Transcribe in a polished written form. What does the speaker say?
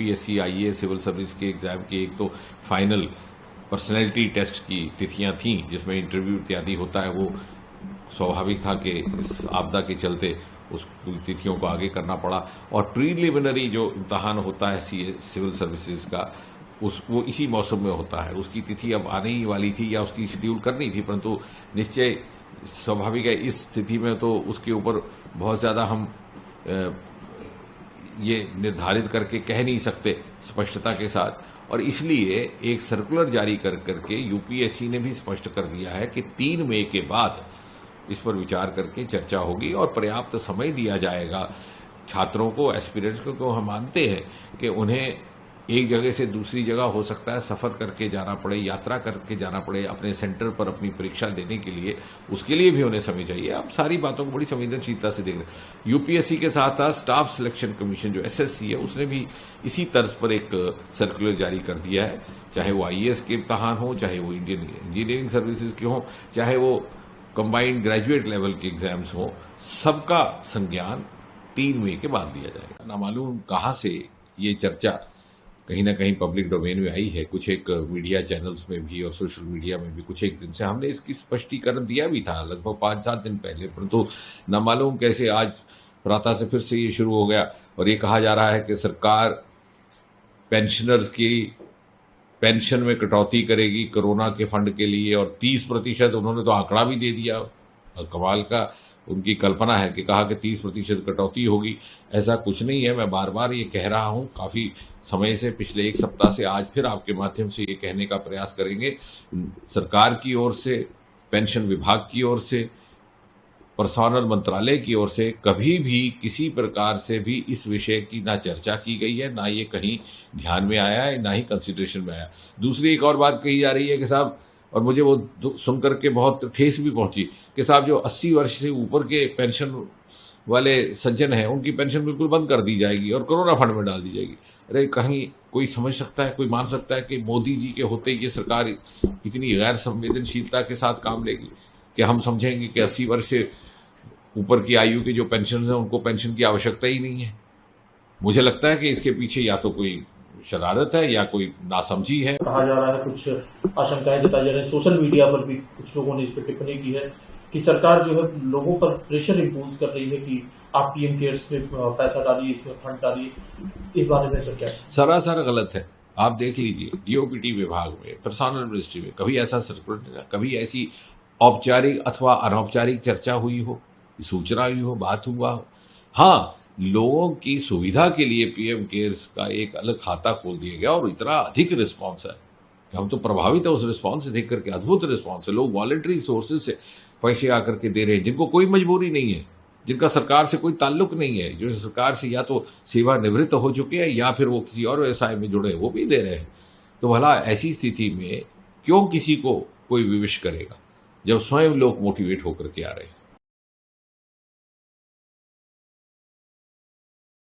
UPSC IAS civil service के exam की एक तो फाइनल पर्सनैलिटी टेस्ट की तिथियां थीं जिसमें इंटरव्यू इत्यादि होता है, वो स्वाभाविक था कि इस आपदा के चलते उस तिथियों को आगे करना पड़ा। और प्रीलिमिनरी जो इम्तहान होता है सिविल सर्विसेज का, वो इसी मौसम में होता है। उसकी तिथि अब आने ही वाली थी या उसकी शेड्यूल करनी थी, परंतु निश्चय स्वाभाविक है इस स्थिति में तो उसके ऊपर बहुत ज़्यादा हम ये निर्धारित करके कह नहीं सकते स्पष्टता के साथ। और इसलिए एक सर्कुलर जारी करके यूपीएससी ने भी स्पष्ट कर दिया है कि 3 मई के बाद इस पर विचार करके चर्चा होगी और पर्याप्त समय दिया जाएगा छात्रों को, एस्पिरेंट्स को। हम मानते हैं कि उन्हें एक जगह से दूसरी जगह हो सकता है सफ़र करके जाना पड़े, यात्रा करके जाना पड़े अपने सेंटर पर अपनी परीक्षा देने के लिए, उसके लिए भी उन्हें समय चाहिए। आप सारी बातों को बड़ी संवेदनशीलता से देख रहे हैं। यूपीएससी के साथ साथ स्टाफ सिलेक्शन कमीशन जो एसएससी है उसने भी इसी तर्ज पर एक सर्कुलर जारी कर दिया है, चाहे वो आईएएस के इम्तहान हो, चाहे वो इंडियन इंजीनियरिंग सर्विसेज के हों, चाहे वो कंबाइंड ग्रेजुएट लेवल के एग्जाम्स हों, सबका संज्ञान 3 मई के बाद लिया जाएगा। ना मालूम कहाँ से ये चर्चा कहीं ना कहीं पब्लिक डोमेन में आई है, कुछ एक मीडिया चैनल्स में भी और सोशल मीडिया में भी कुछ एक दिन से हमने इसकी स्पष्टीकरण दिया भी था लगभग 5-7 दिन पहले, परंतु न मालूम कैसे आज प्रातः से फिर से ये शुरू हो गया। और ये कहा जा रहा है कि सरकार पेंशनर्स की पेंशन में कटौती करेगी कोरोना के फंड के लिए, और 30% उन्होंने तो आंकड़ा भी दे दिया। कमाल का उनकी कल्पना है कि कहा कि 30% कटौती होगी। ऐसा कुछ नहीं है। मैं बार बार ये कह रहा हूँ काफ़ी समय से, पिछले 1 सप्ताह से, आज फिर आपके माध्यम से ये कहने का प्रयास करेंगे। सरकार की ओर से, पेंशन विभाग की ओर से, पर्सोनल मंत्रालय की ओर से कभी भी किसी प्रकार से भी इस विषय की ना चर्चा की गई है, ना ये कहीं ध्यान में आया है, ना ही कंसिडरेशन में आया। दूसरी एक और बात कही जा रही है कि साहब, और मुझे वो सुनकर के बहुत ठेस भी पहुंची कि साहब जो 80 वर्ष से ऊपर के पेंशन वाले सज्जन हैं उनकी पेंशन बिल्कुल बंद कर दी जाएगी और कोरोना फंड में डाल दी जाएगी। अरे कहीं कोई समझ सकता है, कोई मान सकता है कि मोदी जी के होते ये सरकार इतनी गैर संवेदनशीलता के साथ काम लेगी कि हम समझेंगे कि 80 वर्ष से ऊपर की आयु के जो पेंशन हैं उनको पेंशन की आवश्यकता ही नहीं है। मुझे लगता है कि इसके पीछे या तो कोई शरारत है या कोई नासमझी है। कहा जा रहा है, कुछ आशंकाएं जताई जा रही है, सोशल मीडिया पर भी कुछ लोगों ने इस पर टिप्पणी की है कि सरकार जो है लोगों पर प्रेशर इंपोज कर रही है कि आप पीएम केयर्स में पैसा डालिए, इसमें फंड डालिए। इस बारे में सब क्या सरासर गलत है। आप देख लीजिए डीओपीटी विभाग में, पर्सोनल मिनिस्ट्री में कभी ऐसा सर्कुलर, कभी ऐसी औपचारिक अथवा अनौपचारिक चर्चा हुई हो, सूचना हुई हो, बात हुआ हो। हाँ, लोगों की सुविधा के लिए पीएम केयर्स का एक अलग खाता खोल दिया गया और इतना अधिक रिस्पांस है कि हम तो प्रभावित है उस रिस्पांस से देख करके। अद्भुत रिस्पांस है। लोग वॉलंटरी सोर्सेज से पैसे आकर के दे रहे हैं, जिनको कोई मजबूरी नहीं है, जिनका सरकार से कोई ताल्लुक नहीं है, जो सरकार से या तो सेवानिवृत्त हो चुके हैं या फिर वो किसी और व्यवसाय में जुड़े हैं, वो भी दे रहे हैं। तो भला ऐसी स्थिति में क्यों किसी को कोई विवश करेगा जब स्वयं लोग मोटिवेट होकर के आ रहे हैं।